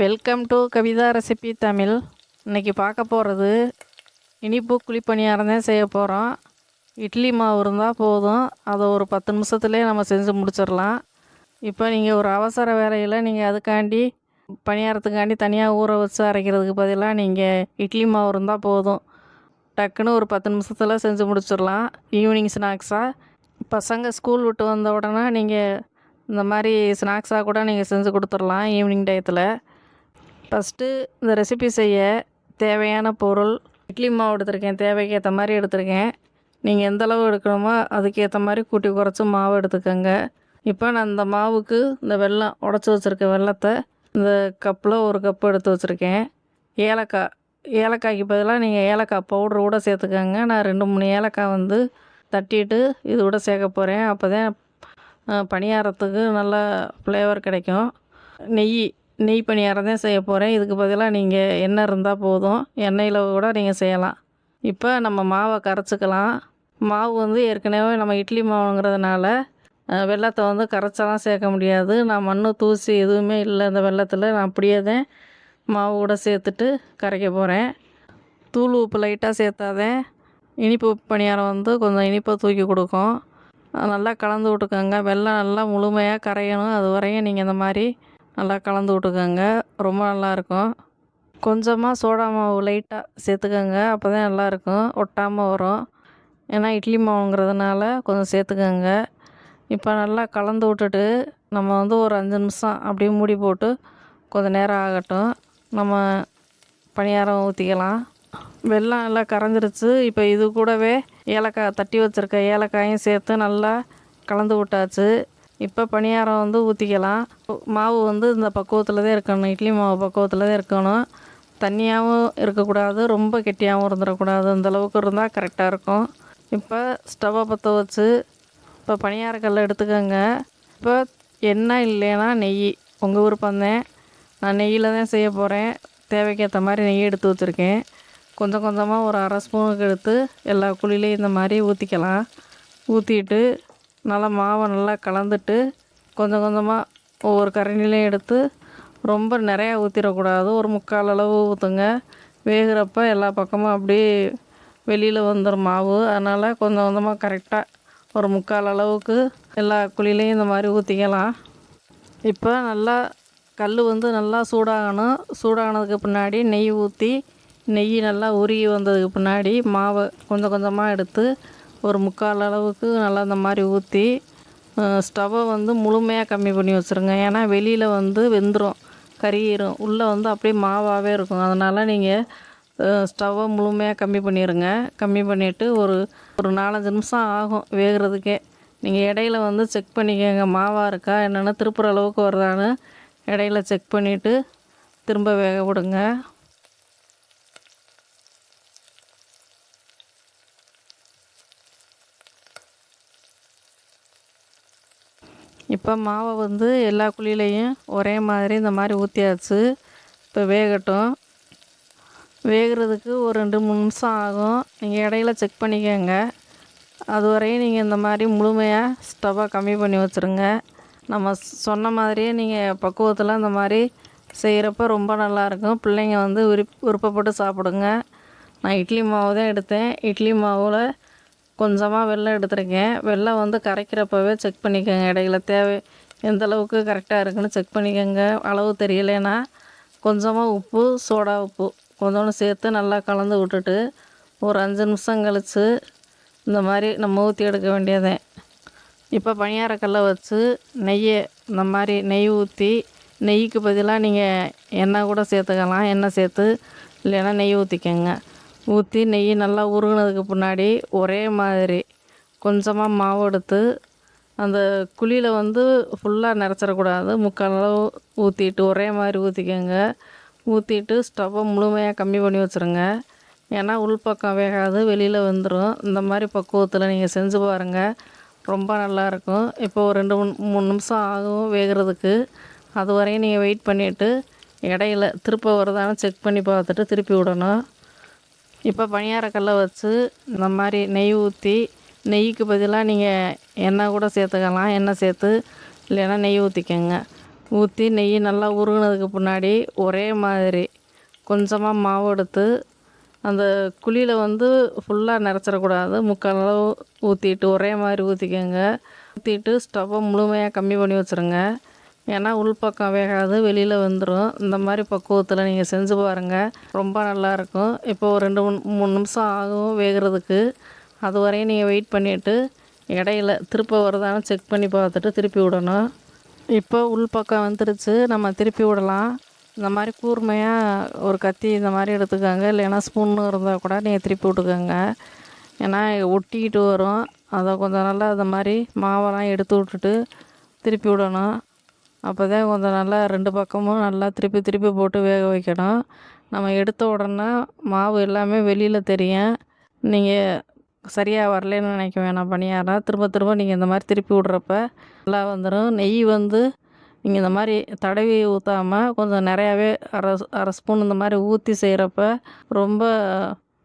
Welcome to Kavitha recipe Tamil. இன்றைக்கி பார்க்க போகிறது இனிப்பு குழிப்பணியாரம் தான் செய்ய போகிறோம். இட்லி மாவு இருந்தால் போதும், அதை ஒரு 10 நிமிஷத்துலேயே நம்ம செஞ்சு முடிச்சிடலாம். இப்போ நீங்கள் ஒரு அவசர வேலையில் நீங்கள் அதுக்காண்டி பணியாரத்துக்காண்டி தனியாக ஊற வச்சு அரைக்கிறதுக்கு பதிலாக நீங்கள் இட்லி மாவு இருந்தால் போதும், டக்குன்னு ஒரு 10 நிமிஷத்தில் செஞ்சு முடிச்சிடலாம். ஈவினிங் ஸ்நாக்ஸாக பசங்க ஸ்கூல் விட்டு வந்த உடனே நீங்கள் இந்த மாதிரி ஸ்நாக்ஸாக கூட நீங்கள் செஞ்சு கொடுத்துடலாம் ஈவினிங் டயத்தில். ஃபஸ்ட்டு இந்த ரெசிபி செய்ய தேவையான பொருள், இட்லி மாவு எடுத்திருக்கேன், தேவைக்கு ஏற்ற மாதிரி எடுத்திருக்கேன். நீங்கள் எந்த அளவு எடுக்கணுமோ அதுக்கேற்ற மாதிரி கூட்டி குறைச்சி மாவு எடுத்துக்கோங்க. இப்போ நான் இந்த மாவுக்கு இந்த வெல்லம் உடச்சி வச்சுருக்க வெல்லத்தை இந்த கப்பில் ஒரு கப்பு எடுத்து வச்சுருக்கேன். ஏலக்காய்க்கு பதிலாக நீங்கள் ஏலக்காய் பவுட்ரு கூட சேர்த்துக்கோங்க. நான் 2-3 ஏலக்காய் தட்டிட்டு இது கூட சேர்க்க போகிறேன். அப்போ தான் பணியாரத்துக்கு நல்லா ஃப்ளேவர் கிடைக்கும். நெய் பணியாரம் தான் செய்ய போகிறேன். இதுக்கு பதிலாக நீங்கள் எண்ணெய் இருந்தால் போதும், எண்ணெயில் கூட நீங்கள் செய்யலாம். இப்போ நம்ம மாவை கரைச்சிக்கலாம். மாவு ஏற்கனவே நம்ம இட்லி மாவுங்கிறதுனால வெல்லத்தை கரைச்சலாம் சேர்க்க முடியாது. நான் மண் தூசி எதுவுமே இல்லை இந்த வெல்லத்தில். நான் அப்படியே தான் மாவு கூட சேர்த்துட்டு கரைக்க போகிறேன். தூள் உப்பு லைட்டாக சேர்த்தாதேன் இனிப்பு பணியாரம் கொஞ்சம் இனிப்பை தூக்கி கொடுக்கும். நல்லா கலந்து விட்டுக்கோங்க. வெல்லம் நல்லா முழுமையாக கரையணும், அது வரையும் நீங்கள் இந்த மாதிரி நல்லா கலந்து விட்டுக்கோங்க. ரொம்ப நல்லாயிருக்கும். கொஞ்சமாக சோடா மாவு லைட்டாக சேர்த்துக்கோங்க, அப்போ தான் நல்லாயிருக்கும், ஒட்டாமல் வரும். ஏன்னா இட்லி மாவுங்கிறதுனால கொஞ்சம் சேர்த்துக்கோங்க. இப்போ நல்லா கலந்து விட்டுட்டு நம்ம ஒரு 5 நிமிஷம் அப்படியே மூடி போட்டு கொஞ்சம் நேரம் ஆகட்டும். நம்ம பணியாரம் ஊற்றிக்கலாம். வெல்லம் நல்லா கரைஞ்சிருச்சு. இப்போ இது கூடவே ஏலக்காய் தட்டி வச்சுருக்க ஏலக்காயும் சேர்த்து நல்லா கலந்து விட்டாச்சு. இப்போ பணியாரம் ஊற்றிக்கலாம். மாவு இந்த பக்குவத்தில் தான் இருக்கணும், இட்லி மாவு பக்குவத்தில் தான் இருக்கணும். தண்ணியாகவும் இருக்கக்கூடாது, ரொம்ப கெட்டியாகவும் இருந்துடக்கூடாது. அந்தளவுக்கு இருந்தால் கரெக்டாக இருக்கும். இப்போ ஸ்டவ்வை பற்ற வச்சு இப்போ பணியாரக்கல்லை எடுத்துக்கோங்க. இப்போ எண்ணெய் இல்லைன்னா நெய், உங்கள் விருப்பம்தான். நான் நெய்யில் தான் செய்ய போகிறேன். தேவைக்கேற்ற மாதிரி நெய் எடுத்து வச்சுருக்கேன். கொஞ்சம் கொஞ்சமாக ஒரு 1/2 ஸ்பூனுக்கு எடுத்து எல்லா குழிலையும் இந்த மாதிரி ஊற்றிக்கலாம். ஊற்றிட்டு நல்லா மாவை நல்லா கலந்துட்டு கொஞ்சம் கொஞ்சமாக ஒவ்வொரு கரண்டிலையும் எடுத்து ரொம்ப நிறையா ஊற்றிடக்கூடாது, ஒரு 3/4 அளவு ஊற்றுங்க. வேகிறப்ப எல்லா பக்கமும் அப்படியே வெளியில் வந்துடும் மாவு. அதனால் கொஞ்சம் கொஞ்சமாக கரெக்டாக ஒரு 3/4 அளவுக்கு எல்லா குழிலையும் இந்த மாதிரி ஊற்றிக்கலாம். இப்போ நல்லா கல் நல்லா சூடாகணும். சூடானதுக்கு பின்னாடி நெய் ஊற்றி நெய் நல்லா உருகி வந்ததுக்கு பின்னாடி மாவை கொஞ்சம் கொஞ்சமாக எடுத்து ஒரு 3/4 அளவுக்கு நல்லா இந்த மாதிரி ஊற்றி ஸ்டவ்வை முழுமையாக கம்மி பண்ணி வச்சுருங்க. ஏன்னா வெளியில் வெந்துடும், கறியிரும், உள்ளே அப்படியே மாவாகவே இருக்கும். அதனால் நீங்கள் ஸ்டவ்வை முழுமையாக கம்மி பண்ணிடுங்க. கம்மி பண்ணிவிட்டு ஒரு 4-5 நிமிஷம் ஆகும் வேகிறதுக்கே. நீங்கள் இடையில செக் பண்ணிக்கோங்க, மாவாக இருக்கா என்னென்னு, திருப்புற அளவுக்கு வருதான்னு இடையில செக் பண்ணிவிட்டு திரும்ப வேக விடுங்க. இப்போ மாவை எல்லா குழிலையும் ஒரே மாதிரி இந்த மாதிரி ஊற்றியாச்சு. இப்போ வேகட்டும். வேகிறதுக்கு ஒரு 2-3 நிமிஷம் ஆகும். நீங்கள் இடையில செக் பண்ணிக்கோங்க. அதுவரையும் நீங்கள் இந்த மாதிரி முழுமையாக ஸ்டவ்வை கம்மி பண்ணி வச்சுருங்க. நம்ம சொன்ன மாதிரியே நீங்கள் பக்குவத்தில் இந்த மாதிரி செய்கிறப்ப ரொம்ப நல்லாயிருக்கும். பிள்ளைங்க விருப்பப்பட்டு சாப்பிடுங்க. நான் இட்லி மாவு தான் எடுத்தேன். இட்லி மாவில் கொஞ்சமாக வெல்லம் எடுத்துருக்கேன். வெல்லம் கரைக்கிறப்பவே செக் பண்ணிக்கோங்க. இடையில எந்த அளவுக்கு கரெக்டாக இருக்குன்னு செக் பண்ணிக்கோங்க. அளவு தெரியலைன்னா கொஞ்சமாக உப்பு, சோடா உப்பு கொஞ்சோண்டு சேர்த்து நல்லா கலந்து விட்டுட்டு ஒரு 5 நிமிஷம் கழித்து இந்த மாதிரி நம்ம ஊற்றி எடுக்க வேண்டியதேன். இப்போ பணியாரக்கல்லை வச்சு இந்த மாதிரி நெய் ஊற்றி, நெய்க்கு பதிலாக நீங்கள் எண்ணெய் கூட சேர்த்துக்கலாம். எண்ணெய் சேர்த்து இல்லைன்னா நெய் ஊற்றிக்கோங்க. ஊற்றி நெய் நல்லா உருகினதுக்கு பின்னாடி ஒரே மாதிரி கொஞ்சமாக மாவு எடுத்து அந்த குழியில் ஃபுல்லாக நிறச்சிடக்கூடாது, 3/4 அளவு ஊற்றிட்டு ஒரே மாதிரி ஊற்றிக்கோங்க. ஊற்றிட்டு ஸ்டவ்வை முழுமையாக கம்மி பண்ணி வச்சுருங்க. ஏன்னா உள்பக்கம் வேகாது, வெளியில் வந்துடும். இந்த மாதிரி பக்குவத்தில் நீங்கள் செஞ்சு பாருங்கள், ரொம்ப நல்லாயிருக்கும். இப்போ ஒரு 2-3 நிமிஷம் ஆகும் வேகிறதுக்கு. அது வரையும் நீங்கள் வெயிட் பண்ணிவிட்டு இடையில திருப்ப வருதான்னு செக் பண்ணி பார்த்துட்டு திருப்பி விடணும். இப்போ பணியாரக்கல்லை வச்சு இந்த மாதிரி நெய் ஊற்றி, நெய்க்கு பதிலாக நீங்கள் எண்ணெய் கூட சேர்த்துக்கலாம். எண்ணெய் சேர்த்து இல்லைன்னா நெய் ஊற்றிக்கோங்க. ஊற்றி நெய் நல்லா உருகுனதுக்கு பின்னாடி ஒரே மாதிரி கொஞ்சமாக மாவு எடுத்து அந்த குழியில் வந்து ஃபுல்லாக நிறச்சிடக்கூடாது, முக்கால் அளவு ஊற்றிட்டு ஒரே மாதிரி ஊற்றிக்கோங்க. ஊற்றிட்டு ஸ்டவ்வை முழுமையாக கம்மி பண்ணி வச்சுருங்க. ஏன்னா உள்பக்கம் வேகாது, வெளியில் வந்துடும். இந்த மாதிரி பக்குவத்தில் நீங்கள் செஞ்சு பாருங்கள், ரொம்ப நல்லாயிருக்கும். இப்போ ஒரு 2-3 நிமிஷம் ஆகும் வேகிறதுக்கு. அது வரையும் நீங்கள் வெயிட் பண்ணிவிட்டு இடையில திருப்ப வருதான்னு செக் பண்ணி பார்த்துட்டு திருப்பி விடணும். இப்போ உள்பக்கம் வந்துருச்சு, நம்ம திருப்பி விடலாம். இந்த மாதிரி கூர்மையாக ஒரு கத்தி இந்த மாதிரி எடுத்துக்கோங்க, இல்லைன்னா ஸ்பூன்னு இருந்தால் கூட நீங்கள் திருப்பி விட்டுக்கோங்க. ஏன்னா ஒட்டிக்கிட்டு வரும். அதை கொஞ்சம் நல்லா இந்த மாதிரி மாவெல்லாம் எடுத்து விட்டுட்டு திருப்பி விடணும். அப்போ தான் கொஞ்சம் நல்லா 2 பக்கமும் நல்லா திருப்பி திருப்பி போட்டு வேக வைக்கணும். நம்ம எடுத்த உடனே மாவு எல்லாமே வெளியில் தெரியும். நீங்கள் சரியாக வரலன்னு நினைக்க வேணாம் பணியாரம். திரும்ப திரும்ப நீங்கள் இந்த மாதிரி திருப்பி விட்றப்ப நல்லா வந்துடும். நெய் வந்து நீங்கள் இந்த மாதிரி தடவி ஊற்றாமல் கொஞ்சம் நிறையாவே அரை ஸ்பூன் இந்த மாதிரி ஊற்றி செய்கிறப்ப ரொம்ப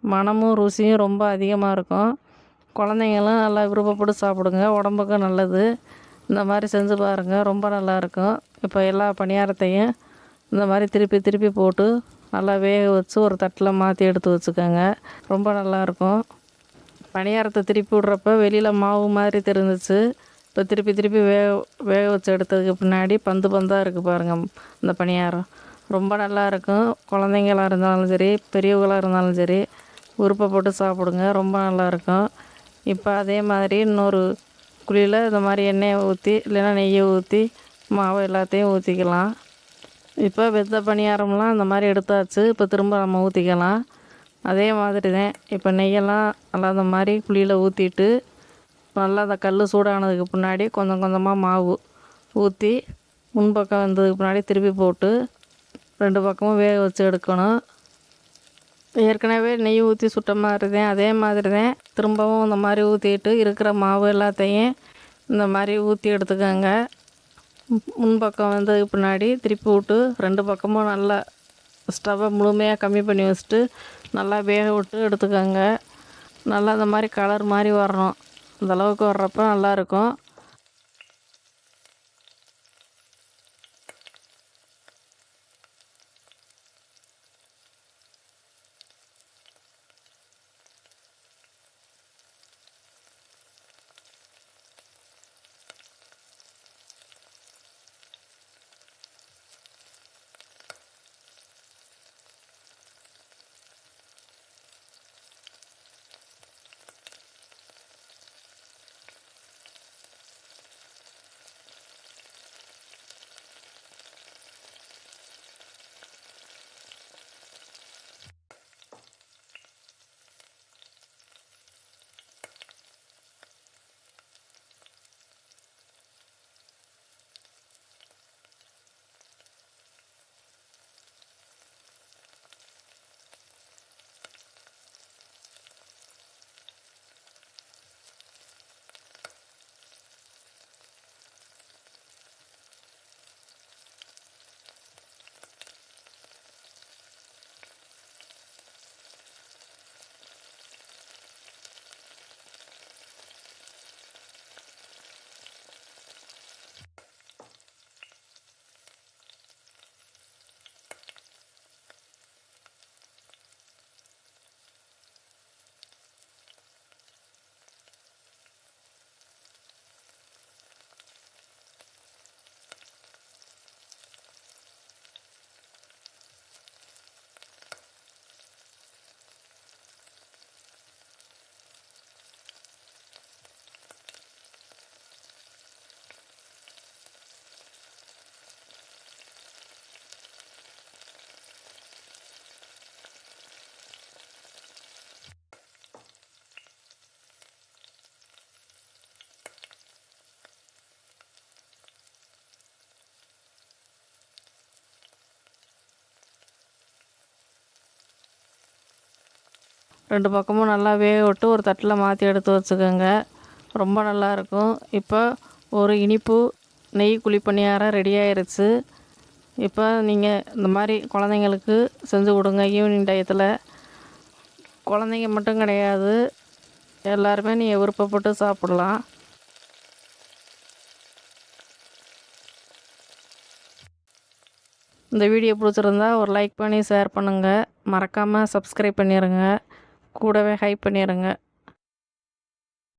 மணமும் ருசியும் ரொம்ப அதிகமாக இருக்கும். குழந்தைங்களும் நல்லா விருப்பப்பட்டு சாப்பிடுங்க, உடம்புக்கும் நல்லது. இந்த மாதிரி செஞ்சு பாருங்கள், ரொம்ப நல்லாயிருக்கும். இப்போ எல்லா பணியாரத்தையும் இந்த மாதிரி திருப்பி திருப்பி போட்டு நல்லா வேக வச்சு ஒரு தட்டில் மாற்றி எடுத்து வச்சுக்கோங்க, ரொம்ப நல்லாயிருக்கும். பணியாரத்தை திருப்பி விட்றப்ப வெளியில் மாவு மாதிரி தெரிஞ்சிச்சு. இப்போ திருப்பி திருப்பி வேக வச்சு எடுத்ததுக்கு பின்னாடி பந்து பந்தாக இருக்குது பாருங்கள் இந்த பணியாரம், ரொம்ப நல்லாயிருக்கும். குழந்தைங்களாக இருந்தாலும் சரி, பெரியவங்களாக இருந்தாலும் சரி விருப்பப்பட்டு சாப்பிடுங்க, ரொம்ப நல்லாயிருக்கும். இப்போ அதே மாதிரி இன்னொரு குழியில் இந்த மாதிரி எண்ணெயை ஊற்றி இல்லைன்னா நெய்யை ஊற்றி மாவு எல்லாத்தையும் ஊற்றிக்கலாம். இப்போ வெந்த பணியாரம்லாம் இந்த மாதிரி எடுத்தாச்சு. இப்போ திரும்ப நம்ம ஊற்றிக்கலாம். அதே மாதிரி தான் இப்போ நெய்யெல்லாம் நல்லா இந்த மாதிரி குழியில் ஊற்றிட்டு நல்லா அந்த கல் சூடானதுக்கு பின்னாடி கொஞ்சம் கொஞ்சமாக மாவு ஊற்றி முன்பக்கம் வந்ததுக்கு பின்னாடி திருப்பி போட்டு 2 பக்கமும் வேக வச்சு எடுக்கணும். ஏற்கனவே நெய் ஊற்றி சுட்ட மாதிரி தான், அதே மாதிரி தான் திரும்பவும் இந்த மாதிரி ஊற்றிட்டு இருக்கிற மாவு எல்லாத்தையும் இந்த மாதிரி ஊற்றி எடுத்துக்கோங்க. முன்பக்கம் வந்ததுக்கு பின்னாடி திருப்பி விட்டு 2 பக்கமும் நல்லா ஸ்டவ்வை முழுமையாக கம்மி பண்ணி வச்சுட்டு நல்லா வேக விட்டு எடுத்துக்கோங்க. நல்லா இந்த மாதிரி கலர் மாதிரி வரணும், அந்த அளவுக்கு வர்றப்ப நல்லாயிருக்கும். ரெண்டு பக்கமும் நல்லா வேக விட்டு ஒரு தட்டில் மாற்றி எடுத்து வச்சுக்கோங்க, ரொம்ப நல்லாயிருக்கும். இப்போ ஒரு இனிப்பு நெய் குழிப்பணியாரம் ரெடி ஆயிருச்சு. இப்போ நீங்கள் இந்த மாதிரி குழந்தைங்களுக்கு செஞ்சு கொடுங்க. ஈவினிங் டயத்தில் குழந்தைங்க மட்டும் கிடையாது, எல்லாருமே நீங்கள் விருப்பப்பட்டு சாப்பிட்லாம். இந்த வீடியோ பிடிச்சிருந்தா ஒரு லைக் பண்ணி ஷேர் பண்ணுங்கள். மறக்காமல் சப்ஸ்கிரைப் பண்ணிடுங்க. கூடவே ஹைப் பண்ணிடுங்க.